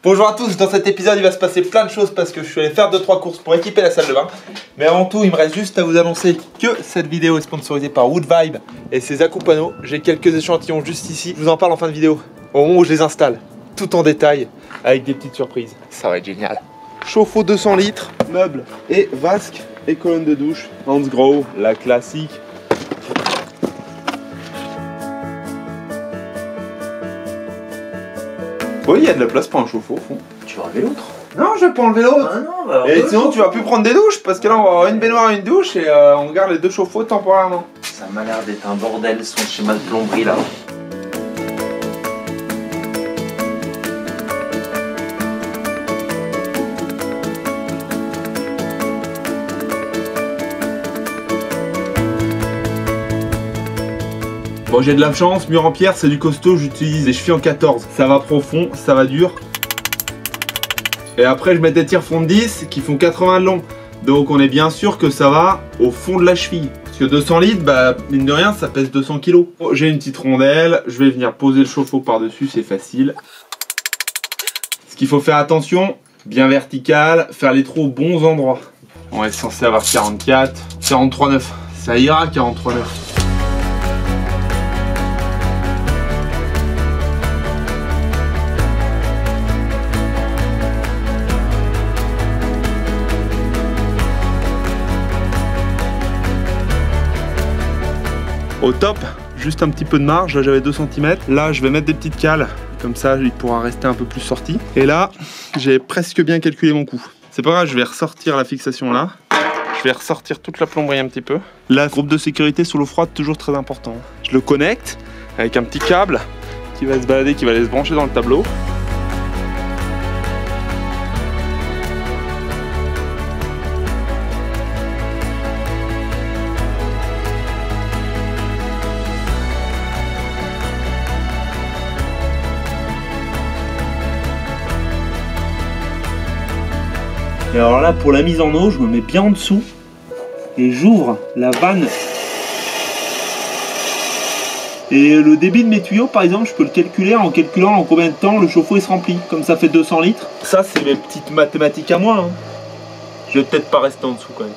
Bonjour à tous, dans cet épisode il va se passer plein de choses parce que je suis allé faire 2-3 courses pour équiper la salle de bain. Mais avant tout, il me reste juste à vous annoncer que cette vidéo est sponsorisée par Wood Vibe et ses accoupano. J'ai quelques échantillons juste ici, je vous en parle en fin de vidéo, au moment où je les installe, tout en détail, avec des petites surprises. Ça va être génial. Chauffe-eau 200 litres, meubles et vasque et colonne de douche, Hansgrohe, la classique. Oui, il y a de la place pour un chauffe-eau au fond. Tu vas enlever l'autre? Non, je vais pas enlever l'autre. Ah non, bah et sinon, tu vas plus prendre des douches parce que là, on va avoir une baignoire et une douche et on garde les deux chauffe-eau temporairement. Ça m'a l'air d'être un bordel son schéma de plomberie là. Bon, j'ai de la chance, mur en pierre, c'est du costaud, j'utilise des chevilles en 14. Ça va profond, ça va dur. Et après, je mets des tire fonds de 10 qui font 80 de long. Donc, on est bien sûr que ça va au fond de la cheville. Parce que 200 litres, bah, mine de rien, ça pèse 200 kg. Oh, j'ai une petite rondelle, je vais venir poser le chauffe-eau par-dessus, c'est facile. Ce qu'il faut faire attention, bien vertical, faire les trous aux bons endroits. On est censé avoir 44, 43,9. Ça ira, 43,9. Au top, juste un petit peu de marge, là j'avais 2 cm. Là je vais mettre des petites cales, comme ça il pourra rester un peu plus sorti. Et là, j'ai presque bien calculé mon coup. C'est pas grave, je vais ressortir la fixation là. Je vais ressortir toute la plomberie un petit peu. Là, groupe de sécurité sous l'eau froide, toujours très important. Je le connecte avec un petit câble qui va se balader, qui va aller se brancher dans le tableau. Et alors là, pour la mise en eau, je me mets bien en dessous et j'ouvre la vanne. Et le débit de mes tuyaux, par exemple, je peux le calculer en calculant en combien de temps le chauffe-eau il se remplit. Comme ça fait 200 litres. Ça, c'est mes petites mathématiques à moi. Hein. Je vais peut-être pas rester en dessous quand même.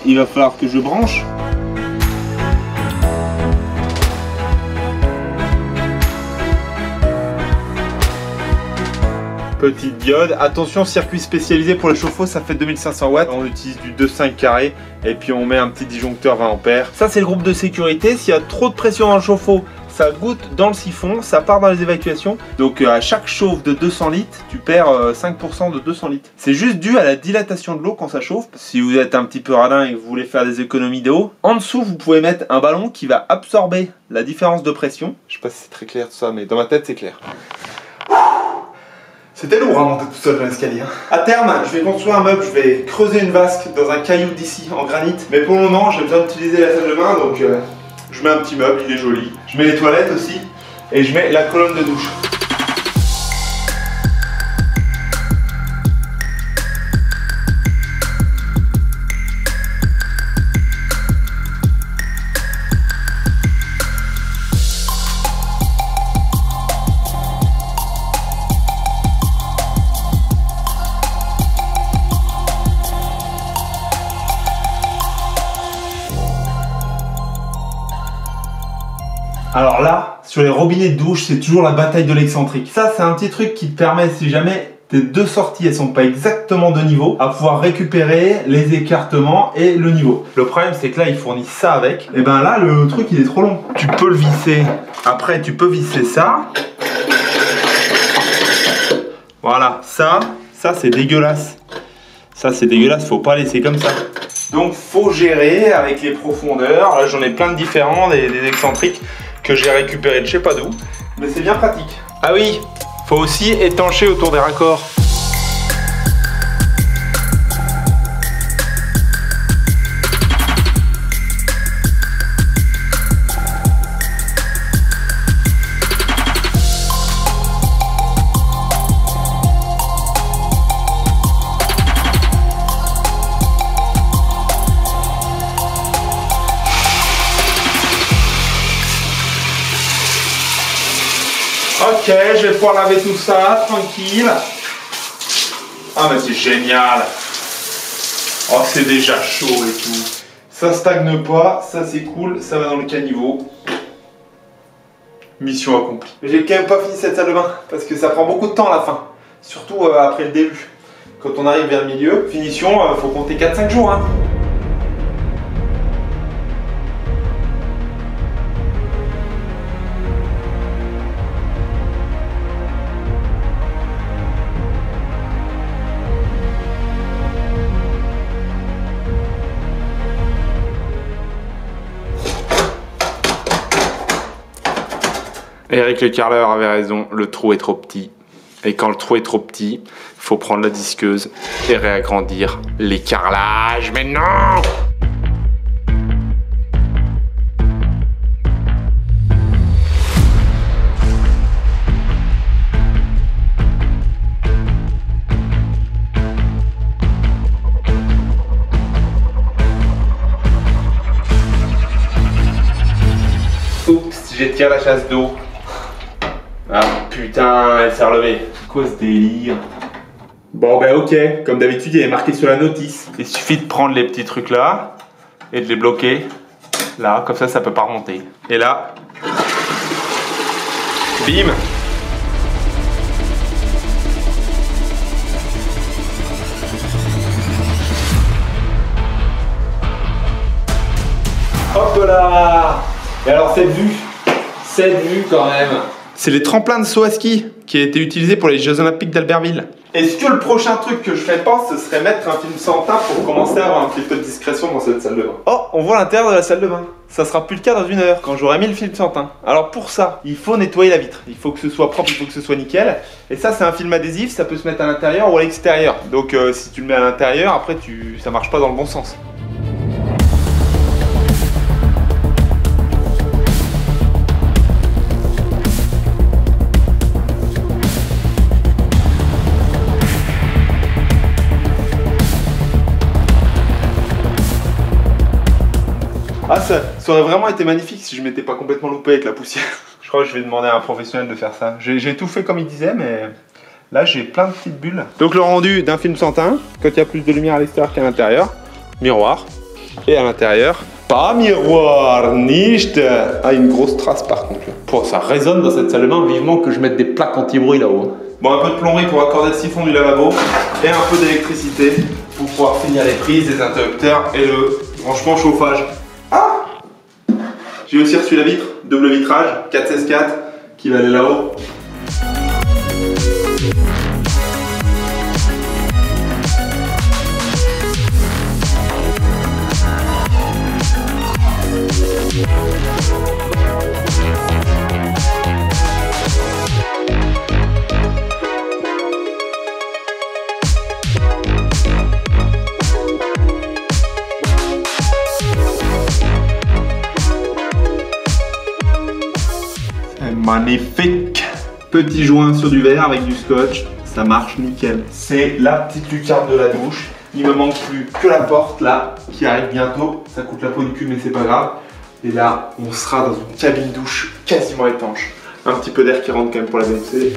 Il va falloir que je branche. Petite diode, attention, circuit spécialisé pour les chauffe-eau, ça fait 2500 watts. On utilise du 2,5 carré et puis on met un petit disjoncteur 20 ampères. Ça, c'est le groupe de sécurité. S'il y a trop de pression dans le chauffe-eau, ça goûte dans le siphon, ça part dans les évacuations. Donc à chaque chauffe de 200 litres, tu perds 5% de 200 litres. C'est juste dû à la dilatation de l'eau quand ça chauffe. Si vous êtes un petit peu radin et que vous voulez faire des économies d'eau, en dessous, vous pouvez mettre un ballon qui va absorber la différence de pression. Je sais pas si c'est très clair tout ça, mais dans ma tête, c'est clair. C'était lourd à monter tout seul dans l'escalier. À terme, je vais construire un meuble, je vais creuser une vasque dans un caillou d'ici en granit. Mais pour le moment, j'ai besoin d'utiliser la salle de bain, donc je mets un petit meuble, il est joli. Je mets les toilettes aussi, et je mets la colonne de douche. Alors là, sur les robinets de douche, c'est toujours la bataille de l'excentrique. Ça, c'est un petit truc qui te permet, si jamais tes deux sorties elles sont pas exactement de niveau, à pouvoir récupérer les écartements et le niveau. Le problème, c'est que là, ils fournissent ça avec. Et ben là, le truc, il est trop long. Tu peux le visser. Après, tu peux visser ça. Voilà, ça c'est dégueulasse. Ça, c'est dégueulasse, faut pas laisser comme ça. Donc, faut gérer avec les profondeurs. Là, j'en ai plein de différents, des excentriques que j'ai récupéré de je sais pas d'où, mais c'est bien pratique. Ah oui, faut aussi étancher autour des raccords. Ok, je vais pouvoir laver tout ça, tranquille. Ah mais c'est génial. Oh, c'est déjà chaud et tout. Ça stagne pas, ça c'est cool, ça va dans le caniveau. Mission accomplie. J'ai quand même pas fini cette salle de bain, parce que ça prend beaucoup de temps à la fin. Surtout après le début. Quand on arrive vers le milieu, finition, faut compter 4-5 jours. Hein. Eric le carreleur avait raison, le trou est trop petit. Et quand le trou est trop petit, il faut prendre la disqueuse et réagrandir les carrelages. Mais non! Oups, j'ai tiré la chasse d'eau. Ah putain, elle s'est relevée. C'est quoi ce délire? Bon ben ok, comme d'habitude il est marqué sur la notice. Il suffit de prendre les petits trucs là et de les bloquer. Là, comme ça peut pas remonter. Et là, bim. Hop là. Et alors cette vue quand même. C'est les tremplins de saut à ski qui a été utilisé pour les Jeux Olympiques d'Albertville. Est-ce que le prochain truc que je ferais pas, ce serait mettre un film sans teint pour commencer à avoir un petit peu de discrétion dans cette salle de bain? Oh, on voit l'intérieur de la salle de bain. Ça sera plus le cas dans 1 heure, quand j'aurai mis le film sans teint. Alors pour ça, il faut nettoyer la vitre. Il faut que ce soit propre, il faut que ce soit nickel. Et ça, c'est un film adhésif, ça peut se mettre à l'intérieur ou à l'extérieur. Donc si tu le mets à l'intérieur, après ça marche pas dans le bon sens. Ah, ça aurait vraiment été magnifique si je m'étais pas complètement loupé avec la poussière. Je crois que je vais demander à un professionnel de faire ça. J'ai tout fait comme il disait, mais là j'ai plein de petites bulles. Donc le rendu d'un film sans teint, quand il y a plus de lumière à l'extérieur qu'à l'intérieur, miroir. Et à l'intérieur, pas miroir, nicht. Ah, une grosse trace par contre. Pouah, ça résonne dans cette salle de bain, vivement que je mette des plaques anti-bruit là-haut. Bon, un peu de plomberie pour accorder le siphon du lavabo et un peu d'électricité pour pouvoir finir les prises, les interrupteurs et le branchement chauffage. Ah! J'ai aussi reçu la vitre, double vitrage, 4/16/4, qui va aller là-haut. Magnifique! Petit joint sur du verre avec du scotch, ça marche nickel. C'est la petite lucarne de la douche. Il me manque plus que la porte là, qui arrive bientôt. Ça coûte la peau du cul, mais c'est pas grave. Et là, on sera dans une cabine douche quasiment étanche. Un petit peu d'air qui rentre quand même pour la baisser.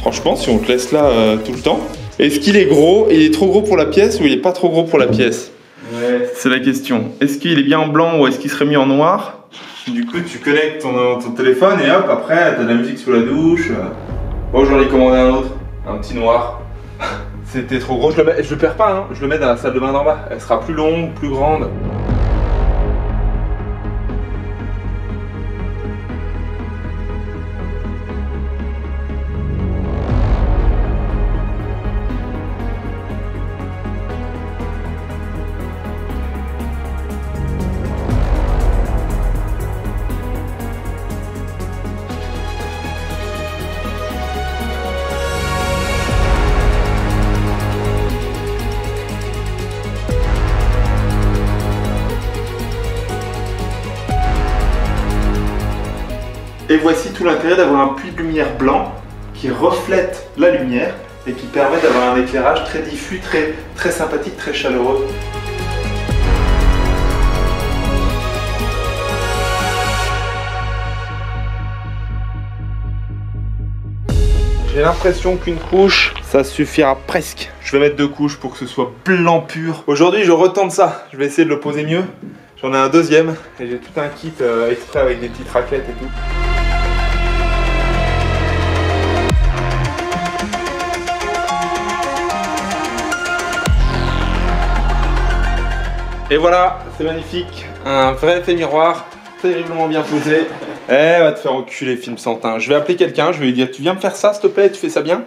Franchement, si on te laisse là tout le temps, est-ce qu'il est gros? Il est trop gros pour la pièce ou il est pas trop gros pour la pièce? Ouais. C'est la question. Est-ce qu'il est bien en blanc ou est-ce qu'il serait mis en noir? Du coup, tu connectes ton téléphone et hop, après, t'as de la musique sous la douche. Bon, j'en ai commandé un autre, un petit noir. C'était trop gros, je le perds pas, hein. Je le mets dans la salle de bain d'en bas. Elle sera plus longue, plus grande. Et voici tout l'intérêt d'avoir un puits de lumière blanc qui reflète la lumière et qui permet d'avoir un éclairage très diffus, très sympathique, très chaleureux. J'ai l'impression qu'une couche, ça suffira presque. Je vais mettre 2 couches pour que ce soit blanc pur. Aujourd'hui, je retente ça. Je vais essayer de le poser mieux. J'en ai un deuxième et j'ai tout un kit exprès avec des petites raclettes et tout. Et voilà, c'est magnifique. Un vrai effet miroir, terriblement bien posé. Eh, va te faire enculer, film Santin. Je vais appeler quelqu'un, je vais lui dire, tu viens me faire ça, s'il te plaît, tu fais ça bien?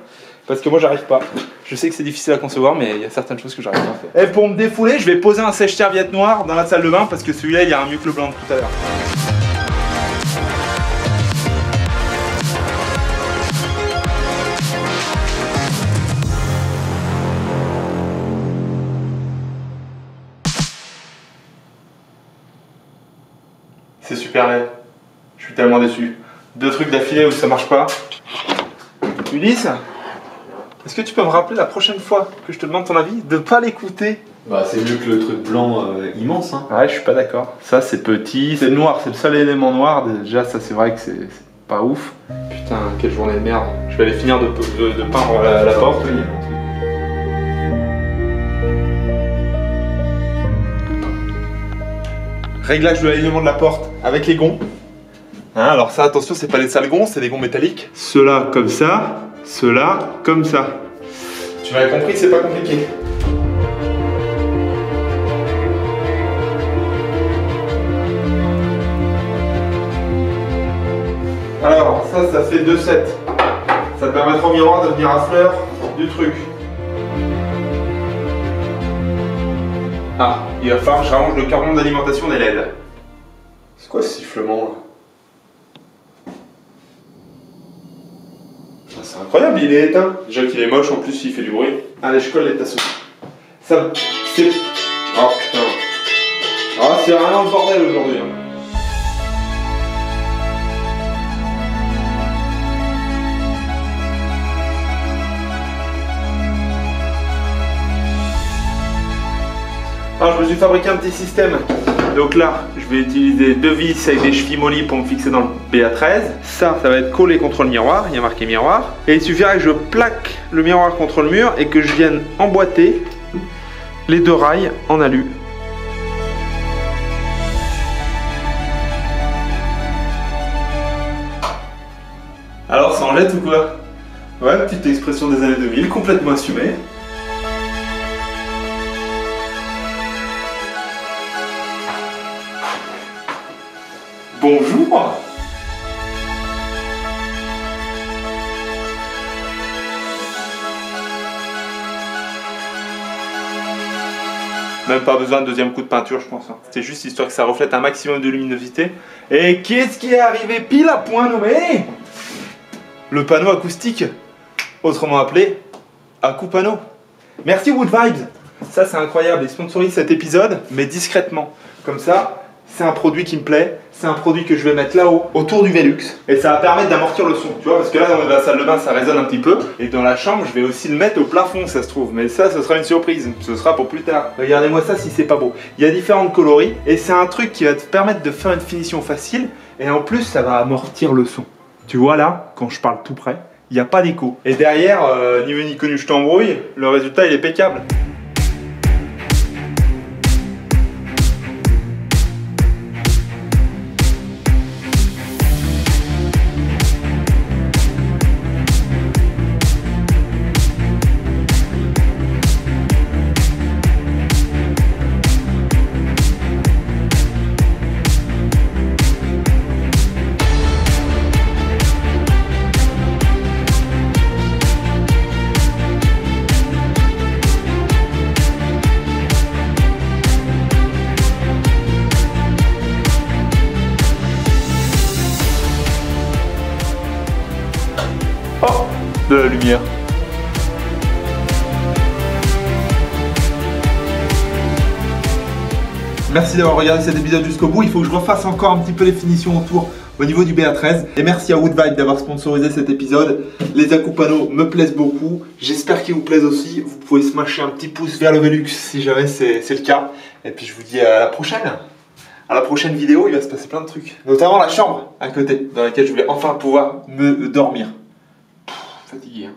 Parce que moi, j'arrive pas. Je sais que c'est difficile à concevoir, mais il y a certaines choses que j'arrive pas à faire. Et pour me défouler, je vais poser un sèche-serviette noir dans la salle de bain, parce que celui-là, il ira mieux que le blanc de tout à l'heure. C'est super laid. Je suis tellement déçu. 2 trucs d'affilée où ça marche pas. Ulysse, est-ce que tu peux me rappeler la prochaine fois que je te demande ton avis de pas l'écouter? Bah c'est mieux que le truc blanc immense hein. Ouais, je suis pas d'accord. Ça c'est petit, c'est noir, c'est le seul élément noir. Déjà ça c'est vrai que c'est pas ouf. Putain, quelle journée de merde. Je vais aller finir de peindre la porte. Oui. Réglage de l'alignement de la porte avec les gonds. Hein, alors ça, attention, c'est pas les sales gonds, c'est des gonds métalliques. Ceux-là comme ça, ceux-là comme ça. Tu m'avais compris, c'est pas compliqué. Alors, ça fait 2 sets. Ça te permettra au miroir de venir à fleur du truc. Ah, il va falloir que je rallonge le carbone d'alimentation des LED. C'est quoi ce sifflement là? Ah, c'est incroyable, il est éteint. Déjà qu'il est moche, en plus il fait du bruit. Allez, je colle les tasseaux. Ça, c'est... Oh putain. Ah, c'est vraiment le bordel aujourd'hui. Hein. Alors je me suis fabriqué un petit système. Donc là, je vais utiliser 2 vis avec des chevilles mollies pour me fixer dans le BA13. Ça va être collé contre le miroir, il y a marqué miroir. Et il suffirait que je plaque le miroir contre le mur et que je vienne emboîter les 2 rails en alu. Alors ça en jette ou quoi? Ouais, petite expression des années 2000, complètement assumée. Bonjour. Même pas besoin de 2e coup de peinture, je pense. C'est juste histoire que ça reflète un maximum de luminosité. Et qu'est-ce qui est arrivé pile à point nommé? Le panneau acoustique, autrement appelé Acoupanneau. Merci Wood Vibes. Ça c'est incroyable, ils sponsorisent cet épisode, mais discrètement. Comme ça, c'est un produit qui me plaît, c'est un produit que je vais mettre là-haut, autour du Velux. Et ça va permettre d'amortir le son, tu vois, parce que là dans la salle de bain ça résonne un petit peu. Et dans la chambre, je vais aussi le mettre au plafond, ça se trouve. Mais ça, ce sera une surprise, ce sera pour plus tard. Regardez-moi ça si c'est pas beau. Il y a différentes coloris, et c'est un truc qui va te permettre de faire une finition facile. Et en plus, ça va amortir le son. Tu vois là, quand je parle tout près, il n'y a pas d'écho. Et derrière, ni vu ni connu, je t'embrouille, le résultat il est impeccable. Oh, de la lumière. Merci d'avoir regardé cet épisode jusqu'au bout. Il faut que je refasse encore un petit peu les finitions autour au niveau du BA13. Et merci à Woodvibe d'avoir sponsorisé cet épisode. Les accoupano me plaisent beaucoup. J'espère qu'ils vous plaisent aussi. Vous pouvez smasher un petit pouce vers le Velux si jamais c'est le cas. Et puis je vous dis à la prochaine. À la prochaine vidéo, il va se passer plein de trucs. Notamment la chambre à côté, dans laquelle je vais enfin pouvoir me dormir. Fatigué, hein.